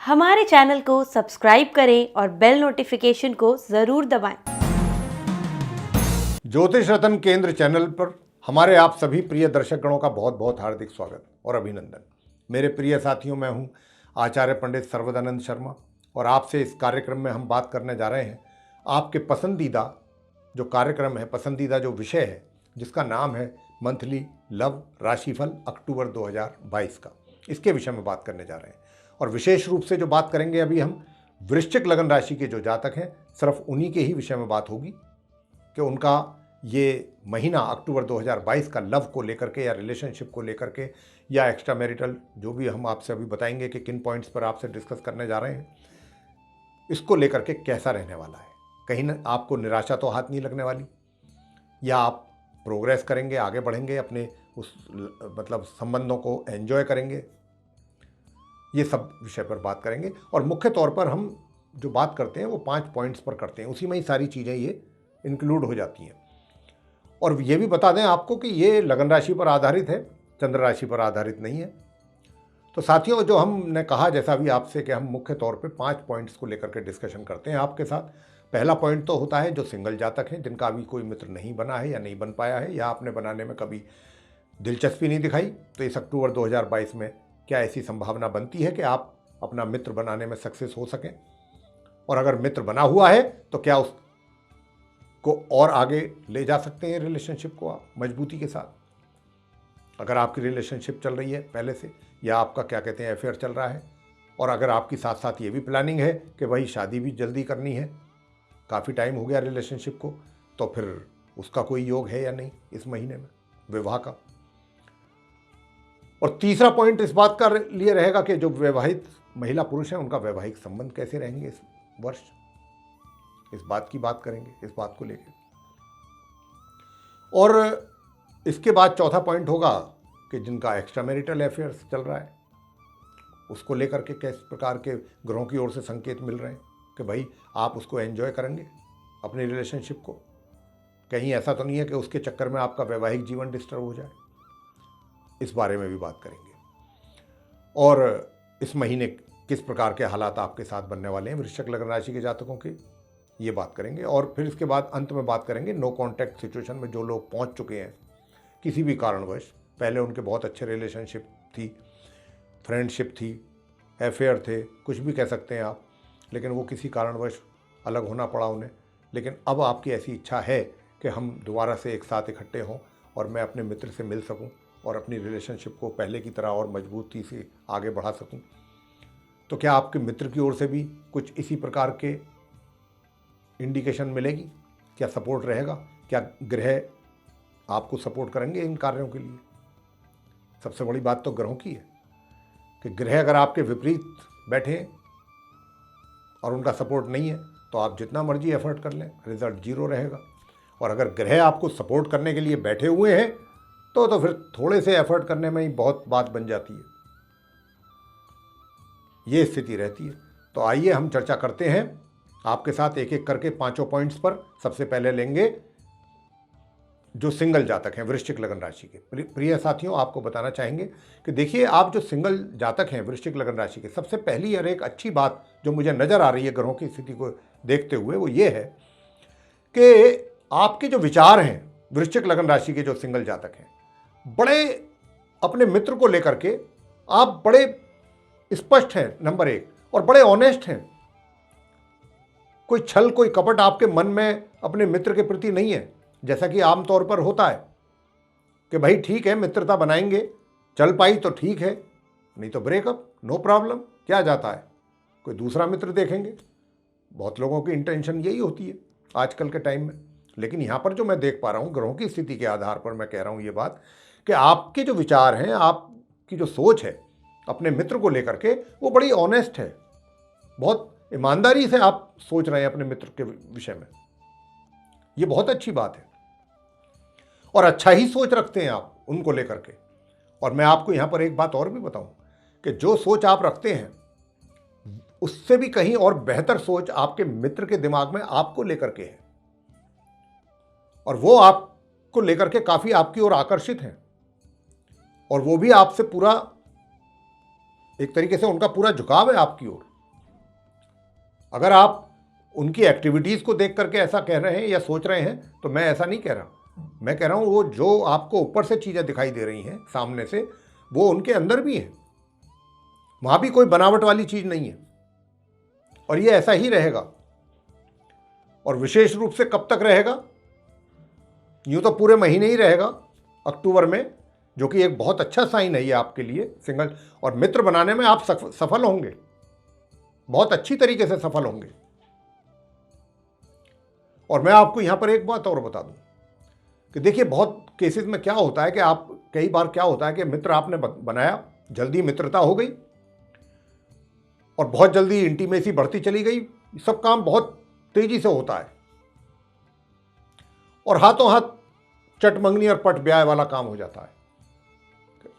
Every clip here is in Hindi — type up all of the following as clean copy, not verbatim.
हमारे चैनल को सब्सक्राइब करें और बेल नोटिफिकेशन को ज़रूर दबाएं। ज्योतिष रत्न केंद्र चैनल पर हमारे आप सभी प्रिय दर्शकगणों का बहुत बहुत हार्दिक स्वागत और अभिनंदन। मेरे प्रिय साथियों, मैं हूं आचार्य पंडित सर्वदानंद शर्मा और आपसे इस कार्यक्रम में हम बात करने जा रहे हैं आपके पसंदीदा जो कार्यक्रम है, पसंदीदा जो विषय है, जिसका नाम है मंथली लव राशिफल अक्टूबर 2022 का। इसके विषय में बात करने जा रहे हैं और विशेष रूप से जो बात करेंगे अभी हम वृश्चिक लगन राशि के जो जातक हैं, सिर्फ उन्हीं के ही विषय में बात होगी कि उनका ये महीना अक्टूबर 2022 का लव को लेकर के या रिलेशनशिप को लेकर के या एक्स्ट्रा मैरिटल, जो भी हम आपसे अभी बताएंगे कि किन पॉइंट्स पर आपसे डिस्कस करने जा रहे हैं, इसको लेकर के कैसा रहने वाला है। कहीं ना आपको निराशा तो हाथ नहीं लगने वाली, या आप प्रोग्रेस करेंगे, आगे बढ़ेंगे, अपने उस मतलब संबंधों को एंजॉय करेंगे। ये सब विषय पर बात करेंगे और मुख्य तौर पर हम जो बात करते हैं वो 5 पॉइंट्स पर करते हैं, उसी में ही सारी चीज़ें ये इंक्लूड हो जाती हैं। और ये भी बता दें आपको कि ये लगन राशि पर आधारित है, चंद्र राशि पर आधारित नहीं है। तो साथियों, जो हमने कहा जैसा भी आपसे कि हम मुख्य तौर पे 5 पॉइंट्स को लेकर के डिस्कशन करते हैं आपके साथ। पहला पॉइंट तो होता है जो सिंगल जातक हैं, जिनका अभी कोई मित्र नहीं बना है या नहीं बन पाया है, या आपने बनाने में कभी दिलचस्पी नहीं दिखाई, तो इस अक्टूबर 2022 में क्या ऐसी संभावना बनती है कि आप अपना मित्र बनाने में सक्सेस हो सकें। और अगर मित्र बना हुआ है तो क्या उसको और आगे ले जा सकते हैं रिलेशनशिप को आप मजबूती के साथ। अगर आपकी रिलेशनशिप चल रही है पहले से, या आपका क्या कहते हैं अफेयर चल रहा है, और अगर आपकी साथ साथ ये भी प्लानिंग है कि भाई शादी भी जल्दी करनी है, काफ़ी टाइम हो गया रिलेशनशिप को, तो फिर उसका कोई योग है या नहीं इस महीने में विवाह का। और तीसरा पॉइंट इस बात का लिए रहेगा कि जो विवाहित महिला पुरुष हैं उनका वैवाहिक संबंध कैसे रहेंगे इस वर्ष, इस बात की बात करेंगे, इस बात को लेकर। और इसके बाद चौथा पॉइंट होगा कि जिनका एक्स्ट्रा मैरिटल अफेयर्स चल रहा है उसको लेकर के किस प्रकार के ग्रहों की ओर से संकेत मिल रहे हैं कि भाई आप उसको एंजॉय करेंगे अपनी रिलेशनशिप को। कहीं ऐसा तो नहीं है कि उसके चक्कर में आपका वैवाहिक जीवन डिस्टर्ब हो जाए, इस बारे में भी बात करेंगे। और इस महीने किस प्रकार के हालात आपके साथ बनने वाले हैं वृश्चिक लगन राशि के जातकों के, ये बात करेंगे। और फिर इसके बाद अंत में बात करेंगे नो कॉन्टैक्ट सिचुएशन में जो लोग पहुंच चुके हैं किसी भी कारणवश, पहले उनके बहुत अच्छे रिलेशनशिप थी, फ्रेंडशिप थी, अफेयर थे, कुछ भी कह सकते हैं आप, लेकिन वो किसी कारणवश अलग होना पड़ा उन्हें। लेकिन अब आपकी ऐसी इच्छा है कि हम दोबारा से एक साथ इकट्ठे हों और मैं अपने मित्र से मिल सकूं और अपनी रिलेशनशिप को पहले की तरह और मजबूती से आगे बढ़ा सकूं। तो क्या आपके मित्र की ओर से भी कुछ इसी प्रकार के इंडिकेशन मिलेगी? क्या सपोर्ट रहेगा? क्या ग्रह आपको सपोर्ट करेंगे इन कार्यों के लिए? सबसे बड़ी बात तो ग्रहों की है कि ग्रह अगर आपके विपरीत बैठे और उनका सपोर्ट नहीं है तो आप जितना मर्जी एफर्ट कर लें, रिजल्ट 0 रहेगा। और अगर ग्रह आपको सपोर्ट करने के लिए बैठे हुए हैं तो फिर थोड़े से एफर्ट करने में ही बहुत बात बन जाती है, ये स्थिति रहती है। तो आइए हम चर्चा करते हैं आपके साथ एक एक करके 5 पॉइंट्स पर। सबसे पहले लेंगे जो सिंगल जातक हैं वृश्चिक लगन राशि के। प्रिय साथियों, आपको बताना चाहेंगे कि देखिए, आप जो सिंगल जातक हैं वृश्चिक लगन राशि के, सबसे पहली और एक अच्छी बात जो मुझे नज़र आ रही है ग्रहों की स्थिति को देखते हुए, वो ये है कि आपके जो विचार हैं वृश्चिक लगन राशि के जो सिंगल जातक हैं, बड़े अपने मित्र को लेकर के आप बड़े स्पष्ट हैं नंबर 1, और बड़े ऑनेस्ट हैं। कोई छल, कोई कपट आपके मन में अपने मित्र के प्रति नहीं है, जैसा कि आमतौर पर होता है कि भाई ठीक है मित्रता बनाएंगे, चल पाई तो ठीक है, नहीं तो ब्रेकअप, नो प्रॉब्लम, क्या जाता है, कोई दूसरा मित्र देखेंगे। बहुत लोगों की इंटेंशन यही होती है आजकल के टाइम में। लेकिन यहाँ पर जो मैं देख पा रहा हूँ ग्रहों की स्थिति के आधार पर मैं कह रहा हूँ ये बात कि आपके जो विचार हैं, आपकी जो सोच है अपने मित्र को लेकर के, वो बड़ी ऑनेस्ट है। बहुत ईमानदारी से आप सोच रहे हैं अपने मित्र के विषय में, ये बहुत अच्छी बात है। और अच्छा ही सोच रखते हैं आप उनको लेकर के। और मैं आपको यहाँ पर एक बात और भी बताऊं कि जो सोच आप रखते हैं उससे भी कहीं और बेहतर सोच आपके मित्र के दिमाग में आपको लेकर के है, और वो आपको लेकर के काफ़ी आपकी ओर आकर्षित हैं, और वो भी आपसे पूरा एक तरीके से उनका पूरा झुकाव है आपकी ओर। अगर आप उनकी एक्टिविटीज़ को देख करके ऐसा कह रहे हैं या सोच रहे हैं तो मैं ऐसा नहीं कह रहा। मैं कह रहा हूँ वो जो आपको ऊपर से चीज़ें दिखाई दे रही हैं सामने से, वो उनके अंदर भी हैं। वहाँ भी कोई बनावट वाली चीज़ नहीं है और ये ऐसा ही रहेगा। और विशेष रूप से कब तक रहेगा? यूँ तो पूरे महीने ही रहेगा अक्टूबर में, जो कि एक बहुत अच्छा साइन है ये आपके लिए सिंगल। और मित्र बनाने में आप सफल होंगे, बहुत अच्छी तरीके से सफल होंगे। और मैं आपको यहां पर एक बात और बता दूं कि देखिए, बहुत केसेस में क्या होता है कि आप कई बार क्या होता है कि मित्र आपने बनाया, जल्दी मित्रता हो गई और बहुत जल्दी इंटीमेसी बढ़ती चली गई। सब काम बहुत तेजी से होता है और हाथों हाथ चटमंगनी और पट ब्याह वाला काम हो जाता है।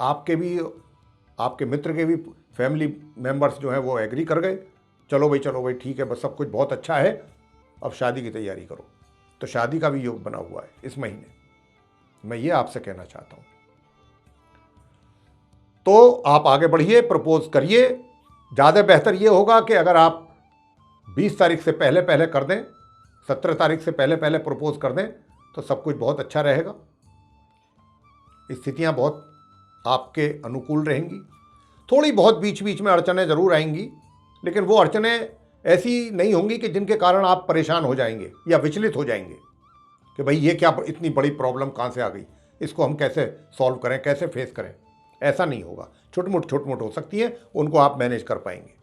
आपके भी, आपके मित्र के भी फैमिली मेंबर्स जो हैं वो एग्री कर गए, चलो भाई ठीक है, बस सब कुछ बहुत अच्छा है, अब शादी की तैयारी करो। तो शादी का भी योग बना हुआ है इस महीने। मैं ये आपसे कहना चाहता हूं। तो आप आगे बढ़िए, प्रपोज करिए। ज़्यादा बेहतर ये होगा कि अगर आप 20 तारीख से पहले पहले कर दें, 17 तारीख से पहले पहले प्रपोज कर दें, तो सब कुछ बहुत अच्छा रहेगा। स्थितियां बहुत आपके अनुकूल रहेंगी। थोड़ी बहुत बीच बीच में अड़चनें ज़रूर आएंगी, लेकिन वो अड़चनें ऐसी नहीं होंगी कि जिनके कारण आप परेशान हो जाएंगे या विचलित हो जाएंगे कि भाई ये क्या इतनी बड़ी प्रॉब्लम कहाँ से आ गई, इसको हम कैसे सॉल्व करें, कैसे फेस करें। ऐसा नहीं होगा। छोट मोट हो सकती है, उनको आप मैनेज कर पाएंगे।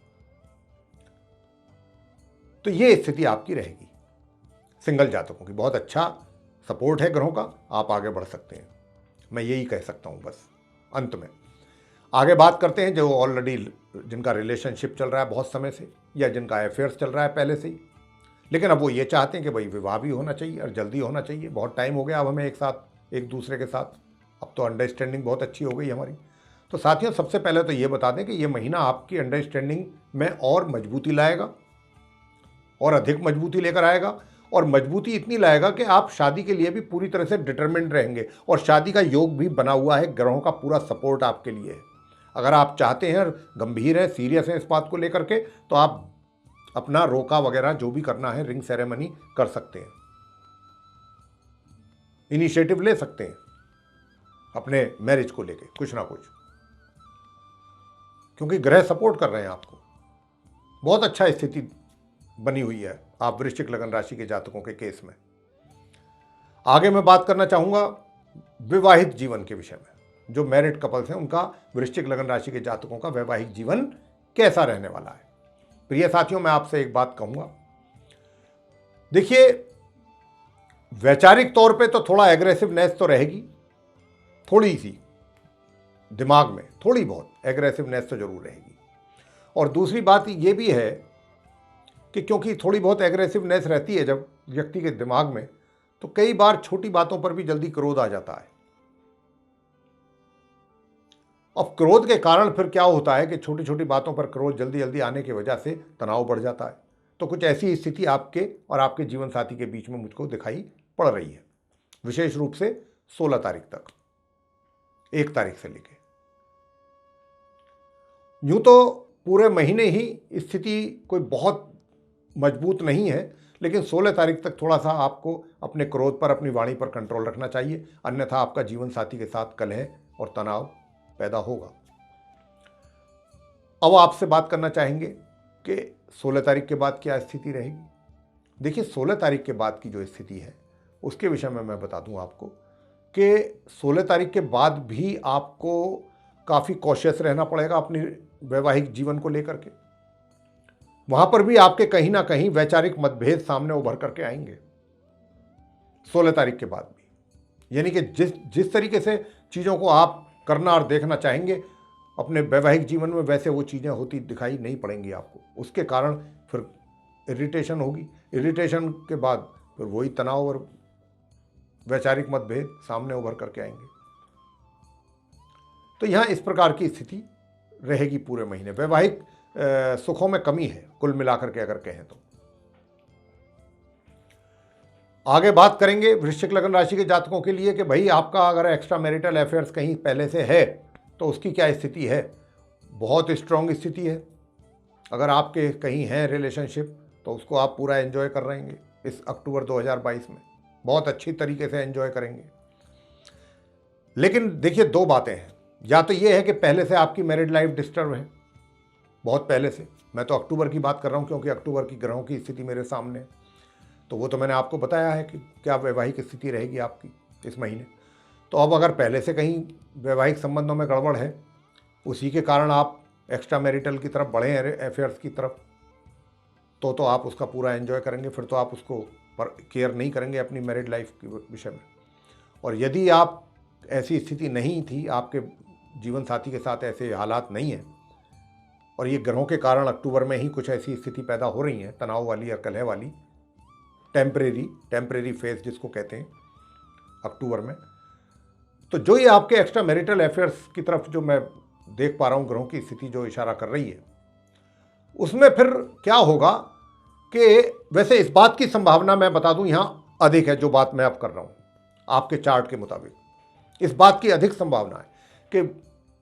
तो ये स्थिति आपकी रहेगी। सिंगल जातकों की बहुत अच्छा सपोर्ट है ग्रहों का, आप आगे बढ़ सकते हैं। मैं यही कह सकता हूँ बस। अंत में आगे बात करते हैं जो ऑलरेडी, जिनका रिलेशनशिप चल रहा है बहुत समय से, या जिनका अफेयर्स चल रहा है पहले से ही, लेकिन अब वो ये चाहते हैं कि भाई विवाह भी होना चाहिए और जल्दी होना चाहिए। बहुत टाइम हो गया अब हमें एक दूसरे के साथ, अब तो अंडरस्टैंडिंग बहुत अच्छी हो गई हमारी। तो साथियों, सबसे पहले तो ये बता दें कि ये महीना आपकी अंडरस्टैंडिंग में और मजबूती लाएगा और अधिक मजबूती लेकर आएगा। और मजबूती इतनी लाएगा कि आप शादी के लिए भी पूरी तरह से डिटरमिन्ड रहेंगे और शादी का योग भी बना हुआ है। ग्रहों का पूरा सपोर्ट आपके लिए है। अगर आप चाहते हैं, गंभीर हैं, सीरियस हैं इस बात को लेकर के, तो आप अपना रोका वगैरह जो भी करना है, रिंग सेरेमनी कर सकते हैं, इनिशिएटिव ले सकते हैं अपने मैरिज को लेके कुछ ना कुछ, क्योंकि ग्रह सपोर्ट कर रहे हैं आपको। बहुत अच्छा स्थिति बनी हुई है आप वृश्चिक लगन राशि के जातकों के केस में। आगे मैं बात करना चाहूंगा विवाहित जीवन के विषय में। जो मैरिड कपल्स हैं उनका, वृश्चिक लगन राशि के जातकों का वैवाहिक जीवन कैसा रहने वाला है। प्रिय साथियों, मैं आपसे एक बात कहूंगा। देखिए, वैचारिक तौर पे तो थोड़ा एग्रेसिवनेस तो रहेगी, थोड़ी सी दिमाग में थोड़ी बहुत एग्रेसिवनेस तो जरूर रहेगी। और दूसरी बात ये भी है कि क्योंकि थोड़ी बहुत एग्रेसिवनेस रहती है जब व्यक्ति के दिमाग में, तो कई बार छोटी बातों पर भी जल्दी क्रोध आ जाता है। अब क्रोध के कारण फिर क्या होता है कि छोटी छोटी बातों पर क्रोध जल्दी जल्दी आने की वजह से तनाव बढ़ जाता है। तो कुछ ऐसी स्थिति आपके और आपके जीवन साथी के बीच में मुझको दिखाई पड़ रही है, विशेष रूप से 16 तारीख तक, 1 तारीख से लेके। यूं तो पूरे महीने ही स्थिति कोई बहुत मजबूत नहीं है, लेकिन 16 तारीख तक थोड़ा सा आपको अपने क्रोध पर, अपनी वाणी पर कंट्रोल रखना चाहिए, अन्यथा आपका जीवन साथी के साथ कलह और तनाव पैदा होगा। अब आपसे बात करना चाहेंगे कि 16 तारीख के बाद क्या स्थिति रहेगी। देखिए, 16 तारीख के बाद की जो स्थिति है उसके विषय में मैं बता दूं आपको कि 16 तारीख के बाद भी आपको काफ़ी कॉशियस रहना पड़ेगा अपनी वैवाहिक जीवन को लेकर के। वहां पर भी आपके कहीं ना कहीं वैचारिक मतभेद सामने उभर करके आएंगे 16 तारीख के बाद भी। यानी कि जिस तरीके से चीज़ों को आप करना और देखना चाहेंगे अपने वैवाहिक जीवन में, वैसे वो चीज़ें होती दिखाई नहीं पड़ेंगी आपको। उसके कारण फिर इरिटेशन होगी, इरिटेशन के बाद फिर वही तनाव और वैचारिक मतभेद सामने उभर करके आएंगे। तो यहाँ इस प्रकार की स्थिति रहेगी पूरे महीने। वैवाहिक सुखों में कमी है कुल मिलाकर के अगर कहें तो। आगे बात करेंगे वृश्चिक लगन राशि के जातकों के लिए कि भाई आपका अगर एक्स्ट्रा मैरिटल अफेयर्स कहीं पहले से है तो उसकी क्या स्थिति है। बहुत स्ट्रांग स्थिति है। अगर आपके कहीं हैं रिलेशनशिप तो उसको आप पूरा एंजॉय कर रहेंगे इस अक्टूबर 2022 में, बहुत अच्छी तरीके से एंजॉय करेंगे। लेकिन देखिए, दो बातें हैं। या तो ये है कि पहले से आपकी मैरिड लाइफ डिस्टर्ब है, बहुत पहले से। मैं तो अक्टूबर की बात कर रहा हूँ क्योंकि अक्टूबर की ग्रहों की स्थिति मेरे सामने है, तो वो तो मैंने आपको बताया है कि क्या वैवाहिक स्थिति रहेगी आपकी इस महीने। तो अब अगर पहले से कहीं वैवाहिक संबंधों में गड़बड़ है, उसी के कारण आप एक्स्ट्रा मैरिटल की तरफ बढ़े हैं, अफेयर्स की तरफ, तो आप उसका पूरा एंजॉय करेंगे। फिर तो आप उसको पर केयर नहीं करेंगे अपनी मैरिड लाइफ के विषय में। और यदि आप ऐसी स्थिति नहीं थी, आपके जीवन साथी के साथ ऐसे हालात नहीं हैं, और ये ग्रहों के कारण अक्टूबर में ही कुछ ऐसी स्थिति पैदा हो रही है, तनाव वाली या कलह वाली, टेम्परेरी फेज जिसको कहते हैं अक्टूबर में, तो जो ये आपके एक्स्ट्रा मैरिटल अफेयर्स की तरफ जो मैं देख पा रहा हूँ, ग्रहों की स्थिति जो इशारा कर रही है, उसमें फिर क्या होगा कि वैसे इस बात की संभावना मैं बता दूं यहाँ अधिक है, जो बात मैं अब कर रहा हूँ आपके चार्ट के मुताबिक, इस बात की अधिक संभावना है कि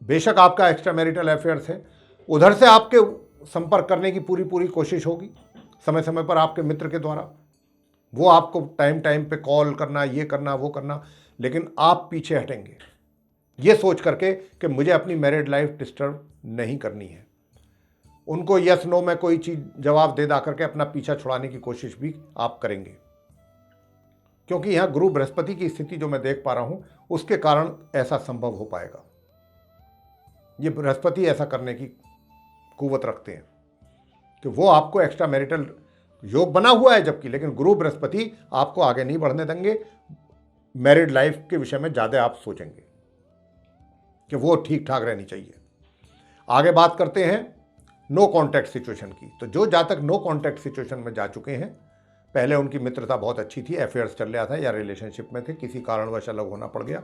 बेशक आपका एक्स्ट्रा मैरिटल अफेयर्स है, उधर से आपके संपर्क करने की पूरी कोशिश होगी समय समय पर आपके मित्र के द्वारा, वो आपको टाइम पे कॉल करना, ये करना, वो करना, लेकिन आप पीछे हटेंगे ये सोच करके कि मुझे अपनी मैरिड लाइफ डिस्टर्ब नहीं करनी है। उनको यस नो में कोई चीज़ जवाब दे करके अपना पीछा छुड़ाने की कोशिश भी आप करेंगे, क्योंकि यहाँ गुरु बृहस्पति की स्थिति जो मैं देख पा रहा हूं, उसके कारण ऐसा संभव हो पाएगा। ये बृहस्पति ऐसा करने की कुवत रखते हैं कि वो आपको एक्स्ट्रा मैरिटल योग बना हुआ है जबकि, लेकिन गुरु बृहस्पति आपको आगे नहीं बढ़ने देंगे। मैरिड लाइफ के विषय में ज़्यादा आप सोचेंगे कि वो ठीक ठाक रहनी चाहिए। आगे बात करते हैं नो कॉन्टैक्ट सिचुएशन की। तो जो जातक नो कॉन्टैक्ट सिचुएशन में जा चुके हैं, पहले उनकी मित्रता बहुत अच्छी थी, अफेयर्स चल रहा था या रिलेशनशिप में थे, किसी कारणवश अलग होना पड़ गया,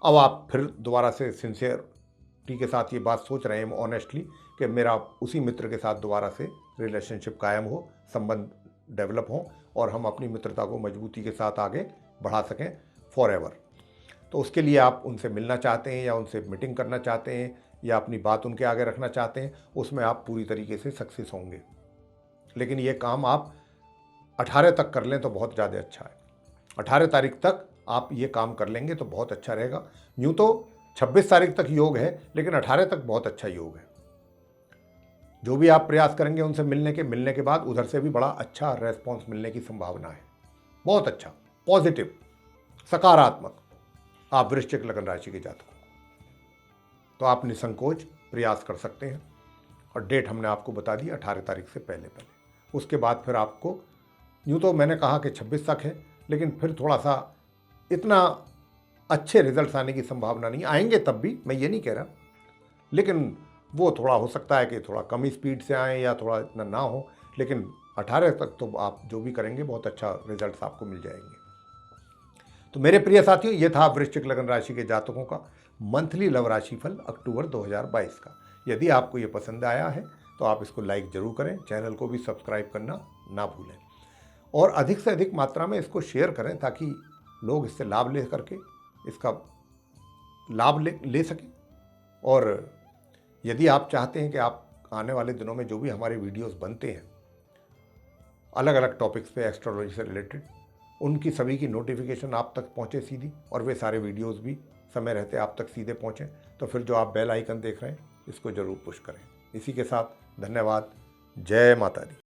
अब आप फिर दोबारा से सिंसियरिटी के साथ ये बात सोच रहे हैं ऑनेस्टली कि मेरा उसी मित्र के साथ दोबारा से रिलेशनशिप कायम हो, संबंध डेवलप हो और हम अपनी मित्रता को मजबूती के साथ आगे बढ़ा सकें फॉर एवर। तो उसके लिए आप उनसे मिलना चाहते हैं या उनसे मीटिंग करना चाहते हैं या अपनी बात उनके आगे रखना चाहते हैं, उसमें आप पूरी तरीके से सक्सेस होंगे। लेकिन ये काम आप 18 तक कर लें तो बहुत ज़्यादा अच्छा है। 18 तारीख तक आप ये काम कर लेंगे तो बहुत अच्छा रहेगा। यूँ तो 26 तारीख तक योग है, लेकिन 18 तक बहुत अच्छा योग है। जो भी आप प्रयास करेंगे उनसे मिलने के बाद उधर से भी बड़ा अच्छा रेस्पॉन्स मिलने की संभावना है, बहुत अच्छा, पॉजिटिव, सकारात्मक। आप वृश्चिक लग्न राशि के जातक, तो आप निसंकोच प्रयास कर सकते हैं। और डेट हमने आपको बता दी 18 तारीख से पहले। उसके बाद फिर आपको, यूँ तो मैंने कहा कि 26 तक है, लेकिन फिर थोड़ा सा इतना अच्छे रिजल्ट्स आने की संभावना नहीं, आएंगे तब भी, मैं ये नहीं कह रहा, लेकिन वो थोड़ा हो सकता है कि थोड़ा कम स्पीड से आए या थोड़ा इतना ना हो, लेकिन 18 तक तो आप जो भी करेंगे बहुत अच्छा रिजल्ट्स आपको मिल जाएंगे। तो मेरे प्रिय साथियों, ये था वृश्चिक लग्न राशि के जातकों का मंथली लव राशिफल अक्टूबर 2022 का। यदि आपको ये पसंद आया है तो आप इसको लाइक जरूर करें, चैनल को भी सब्सक्राइब करना ना भूलें और अधिक से अधिक मात्रा में इसको शेयर करें ताकि लोग इससे लाभ ले करके इसका लाभ ले सकें। और यदि आप चाहते हैं कि आप आने वाले दिनों में जो भी हमारे वीडियोस बनते हैं अलग अलग टॉपिक्स पे एस्ट्रोलॉजी से रिलेटेड, उनकी सभी की नोटिफिकेशन आप तक पहुंचे सीधी, और वे सारे वीडियोस भी समय रहते आप तक सीधे पहुंचें, तो फिर जो आप बेल आइकन देख रहे हैं इसको ज़रूर पुश करें। इसी के साथ धन्यवाद। जय माता दी।